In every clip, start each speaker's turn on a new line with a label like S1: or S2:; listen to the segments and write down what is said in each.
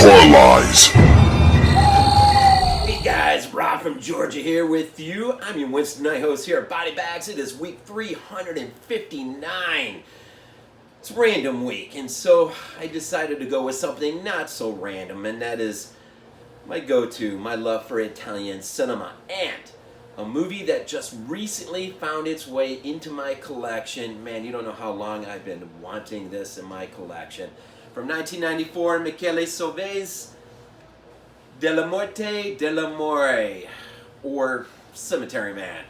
S1: Hardcore Lies.
S2: Hey guys, Rob from Georgia here with you. I'm your Wednesday night host here at BodyBags. It is week 359. It's random week, and so I decided to go with something not so random, and that is my go-to, my love for Italian cinema, and a movie that just recently found its way into my collection. Man, you don't know how long I've been wanting this in my collection. From 1994, Michele Soavi's Della Morte dell'Amore, or Cemetery Man,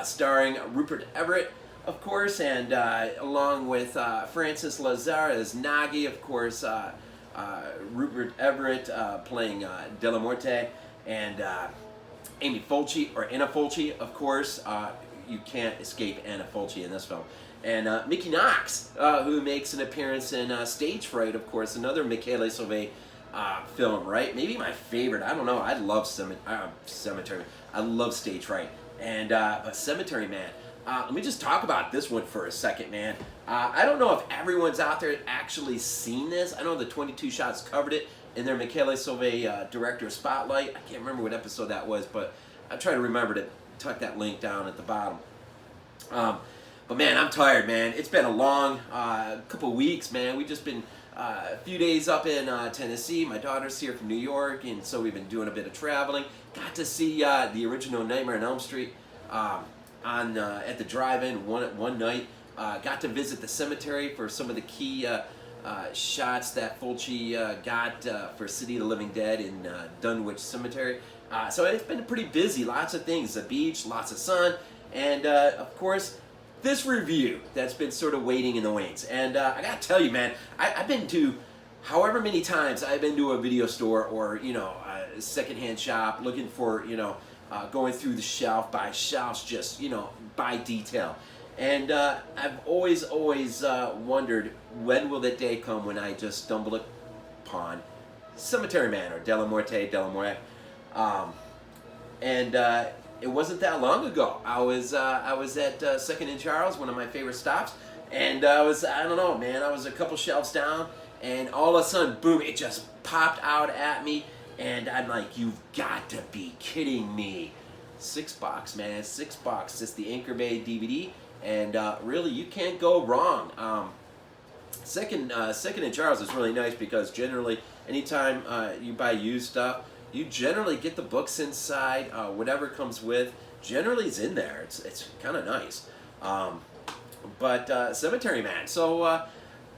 S2: starring Rupert Everett, of course, and along with Francis Lazar as Nagi, of course, Rupert Everett playing Della Morte, and Amy Fulci, or Anna Fulci, of course. You can't escape Anna Fulci in this film. And Micky Knox, who makes an appearance in Stage Fright, of course, another Michele Soavi film, right? Maybe my favorite. I don't know. I love Cemetery. I love Stage Fright. And but Cemetery Man. Let me just talk about this one for a second, man. I don't know if everyone's out there actually seen this. I know the 22 Shots covered it in their Michele Soavi Director Spotlight. I can't remember what episode that was, but I'll try to remember to tuck that link down at the bottom. But man, I'm tired, man. It's been a long couple weeks, man. We've just been a few days up in Tennessee. My daughter's here from New York, and so we've been doing a bit of traveling. Got to see the original Nightmare on Elm Street at the drive-in one night. Got to visit the cemetery for some of the key shots that Fulci got for City of the Living Dead in Dunwhich Cemetery. So it's been pretty busy. Lots of things. The beach, lots of sun, and of course, this review that's been sort of waiting in the wings. And I gotta tell you, man, I've been to, however many times I've been to a video store or, you know, a secondhand shop looking for, you know, going through the shelf by shelves, just, you know, by detail. And I've always wondered, when will that day come when I just stumble upon Cemetery Man, or Della Morte dell'Amore. It wasn't that long ago. I was at 2nd and Charles, one of my favorite stops, and I don't know, man, I was a couple shelves down, and all of a sudden, boom, it just popped out at me, and I'm like, you've got to be kidding me. $6, man, $6. It's the Anchor Bay DVD, and really, you can't go wrong. Second and Charles is really nice because generally, anytime you buy used stuff, you generally get the books inside. Whatever comes with generally is in there. It's kind of nice. But Cemetery Man. So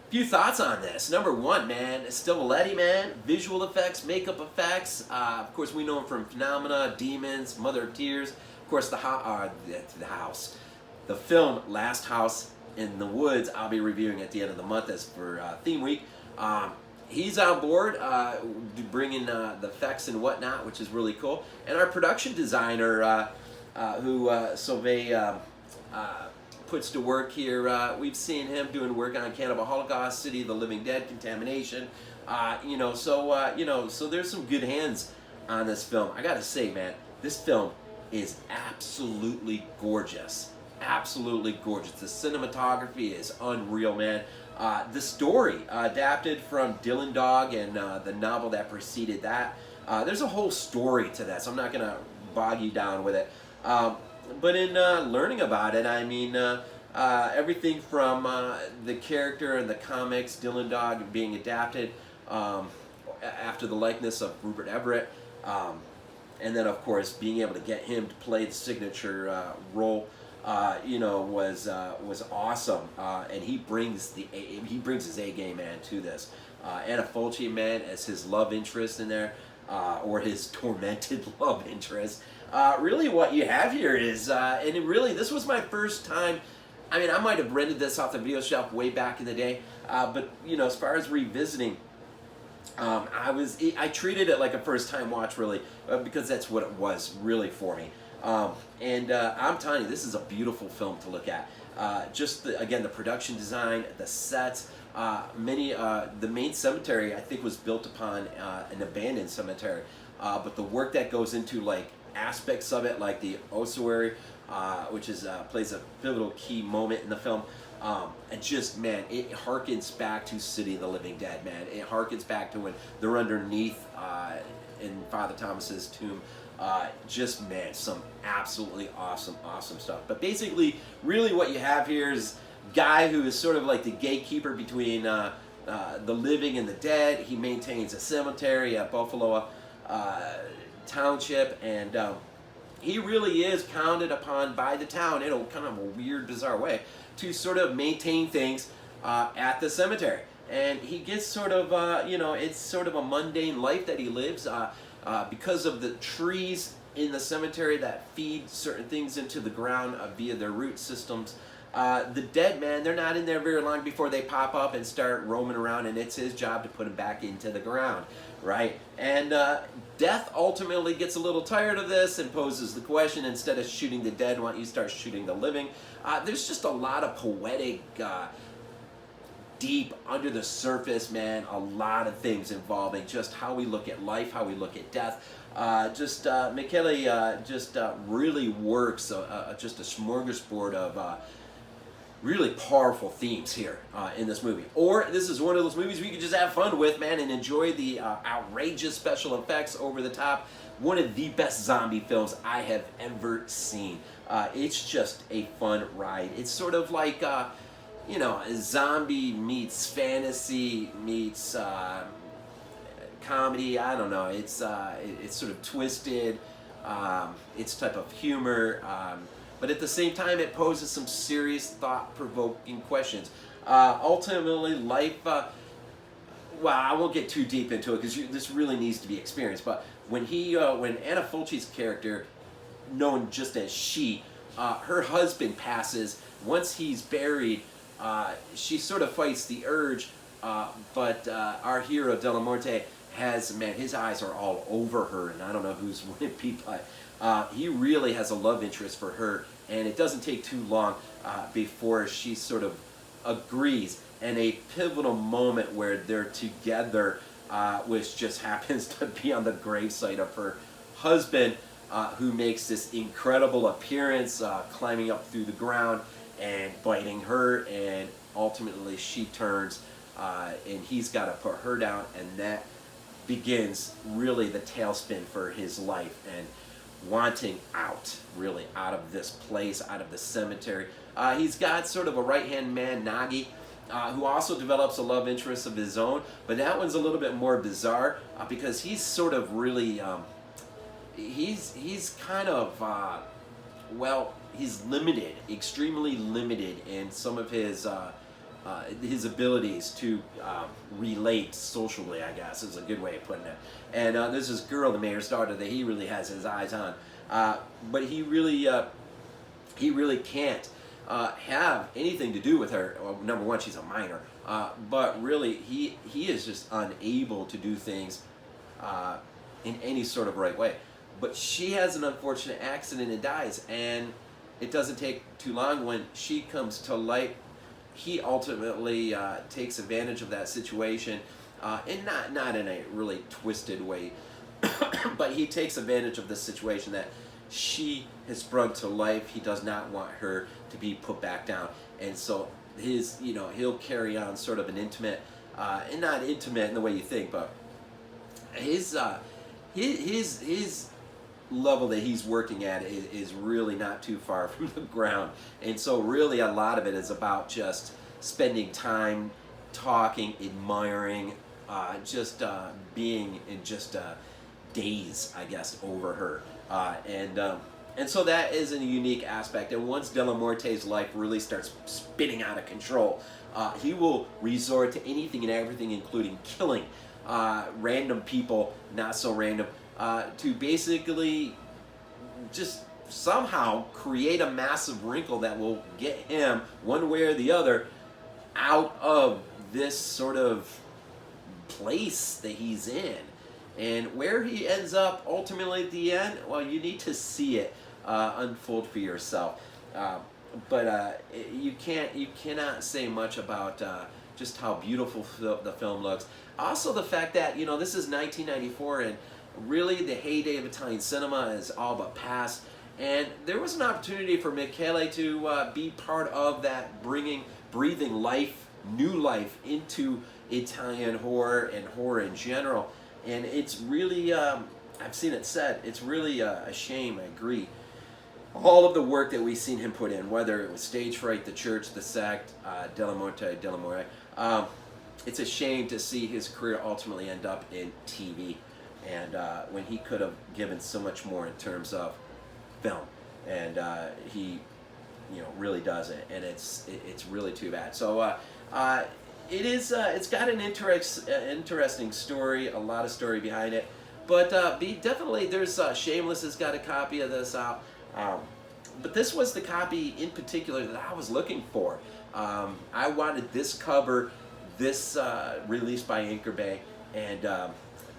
S2: few thoughts on this. Number one, man, Stivalletti, man. Visual effects, makeup effects. Of course, we know him from Phenomena, Demons, Mother of Tears. Of course, the house. The film Last House in the Woods, I'll be reviewing at the end of the month as for theme week. He's on board, bringing the effects and whatnot, which is really cool. And our production designer, who Soavi puts to work here, we've seen him doing work on Cannibal Holocaust, City of the Living Dead, Contamination. So there's some good hands on this film. I gotta say, man, this film is absolutely gorgeous. Absolutely gorgeous. The cinematography is unreal, man. The story, adapted from Dylan Dog and the novel that preceded that. There's a whole story to that, so I'm not going to bog you down with it. But in learning about it, I mean, everything from the character in the comics, Dylan Dog, being adapted after the likeness of Rupert Everett, and then, of course, being able to get him to play the signature role, was awesome, and he brings his A game, man, to this. Anna Fulci, man, as his love interest in there, or his tormented love interest. Really, what you have here is, this was my first time. I mean, I might have rented this off the video shelf way back in the day, but as far as revisiting, I treated it like a first time watch, really, because that's what it was really for me. I'm telling you, this is a beautiful film to look at. The production design, the sets, the main cemetery, I think, was built upon an abandoned cemetery. But the work that goes into, like, aspects of it, like the ossuary, which is plays a pivotal key moment in the film, And just, man, it harkens back to City of the Living Dead, man. It harkens back to when they're underneath in Father Thomas's tomb. Just, man, some absolutely awesome stuff. But basically, really what you have here is a guy who is sort of like the gatekeeper between the living and the dead. He maintains a cemetery at Buffalo Township, and he really is counted upon by the town in a kind of a weird, bizarre way to sort of maintain things at the cemetery. And he gets sort of, it's sort of a mundane life that he lives because of the trees in the cemetery that feed certain things into the ground via their root systems. The dead, man, they're not in there very long before they pop up and start roaming around, and it's his job to put them back into the ground, right? And Death ultimately gets a little tired of this and poses the question, instead of shooting the dead, why don't you start shooting the living? There's just a lot of poetic, deep, under the surface, man, a lot of things involving just how we look at life, how we look at death. Michele really works just a smorgasbord of really powerful themes here in this movie. Or this is one of those movies we could just have fun with, man, and enjoy the outrageous special effects over the top. One of the best zombie films I have ever seen. It's just a fun ride. It's sort of like, zombie meets fantasy meets comedy. I don't know. It's sort of twisted. It's type of humor. But at the same time, it poses some serious, thought-provoking questions. Ultimately, life... I won't get too deep into it because this really needs to be experienced. But when Anna Fulci's character, known just as She, her husband passes. Once he's buried, she sort of fights the urge. But our hero, De La Morte, his eyes are all over her, and I don't know who's wimpy, but he really has a love interest for her, and it doesn't take too long before she sort of agrees, and a pivotal moment where they're together, which just happens to be on the gravesite of her husband, who makes this incredible appearance, climbing up through the ground and biting her, and ultimately she turns, and he's got to put her down, and that begins really the tailspin for his life, and wanting out, really, out of this place, out of the cemetery. He's got sort of a right-hand man, Nagi, who also develops a love interest of his own, but that one's a little bit more bizarre, because he's sort of really, he's kind of, he's limited, extremely limited in some of his abilities to relate socially, I guess, is a good way of putting it. And there's this girl, the mayor's daughter, that he really has his eyes on. But he really can't have anything to do with her. Well, number one, she's a minor. But really, he is just unable to do things in any sort of right way. But she has an unfortunate accident and dies. And it doesn't take too long when she comes to light. He ultimately takes advantage of that situation, and not in a really twisted way, but he takes advantage of this situation that she has sprung to life. He does not want her to be put back down, and so he'll carry on sort of an intimate, and not intimate in the way you think, but his level that he's working at is really not too far from the ground, and so really a lot of it is about just spending time talking, admiring, just being in just daze, I guess, over her, and so that is a unique aspect. And once De La Morte's life really starts spinning out of control, he will resort to anything and everything, including killing random people, not so random, to basically just somehow create a massive wrinkle that will get him, one way or the other, out of this sort of place that he's in. And where he ends up ultimately at the end, well, you need to see it unfold for yourself. But you cannot say much about just how beautiful the film looks. Also the fact that, this is 1994, and really the heyday of Italian cinema is all but past, and there was an opportunity for Michele to be part of that, bringing breathing life, new life into Italian horror and horror in general. And it's really, I've seen it said, it's really a shame, I agree. All of the work that we've seen him put in, whether it was Stage Fright, The Church, The Sect, Della Morte, it's a shame to see his career ultimately end up in TV. And when he could have given so much more in terms of film. And he, really doesn't. And it's really too bad. So it's got an interesting story, a lot of story behind it. But definitely, there's Shameless has got a copy of this out. But this was the copy in particular that I was looking for. I wanted this cover, this released by Anchor Bay, and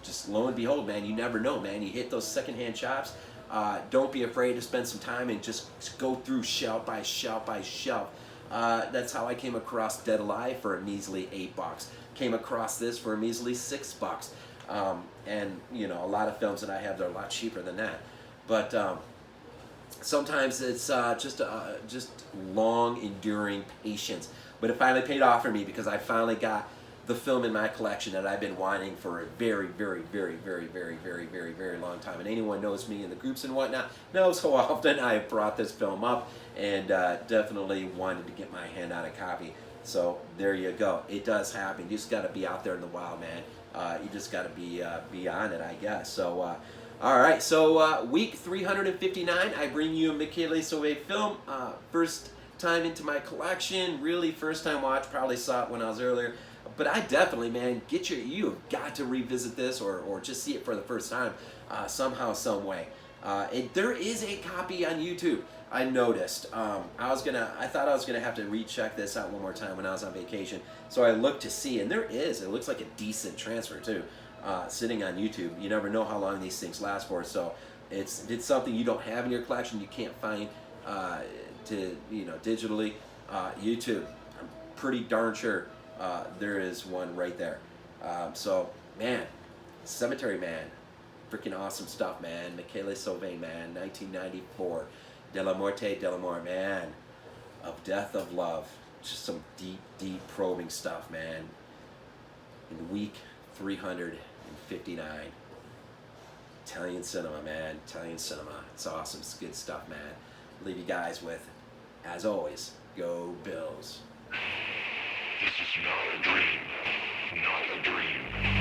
S2: just lo and behold, man, you never know, man. You hit those secondhand shops. Don't be afraid to spend some time and just go through shelf by shelf by shelf. That's how I came across Dead Alive for a measly $8. Came across this for a measly $6. And a lot of films that I have that are a lot cheaper than that. But sometimes it's just long, enduring patience. But it finally paid off for me because I finally got the film in my collection that I've been wanting for a very, very, very, very, very, very, very, very long time. And anyone knows me in the groups and whatnot knows how often I have brought this film up and definitely wanted to get my hand on a copy. So there you go. It does happen. You just got to be out there in the wild, man. You just got to be on it, I guess. So, all right. So week 359, I bring you a Michele Soavi film. First time into my collection. Really first time watch. Probably saw it when I was earlier. But I definitely, man, you've got to revisit this or just see it for the first time somehow, some way. There is a copy on YouTube. I noticed. I thought I was gonna have to recheck this out one more time when I was on vacation. So I looked to see, and there is. It looks like a decent transfer too, sitting on YouTube. You never know how long these things last for. So it's something you don't have in your collection. You can't find digitally. YouTube. I'm pretty darn sure. There is one right there. So, man, Cemetery Man, freaking awesome stuff, man. Michele Soavi, man, 1994. Della Morte, man. Of Death, of Love. Just some deep, deep probing stuff, man. In week 359. Italian cinema, man. Italian cinema. It's awesome. It's good stuff, man. Leave you guys with, as always, go Bills.
S1: This is not a dream. Not a dream.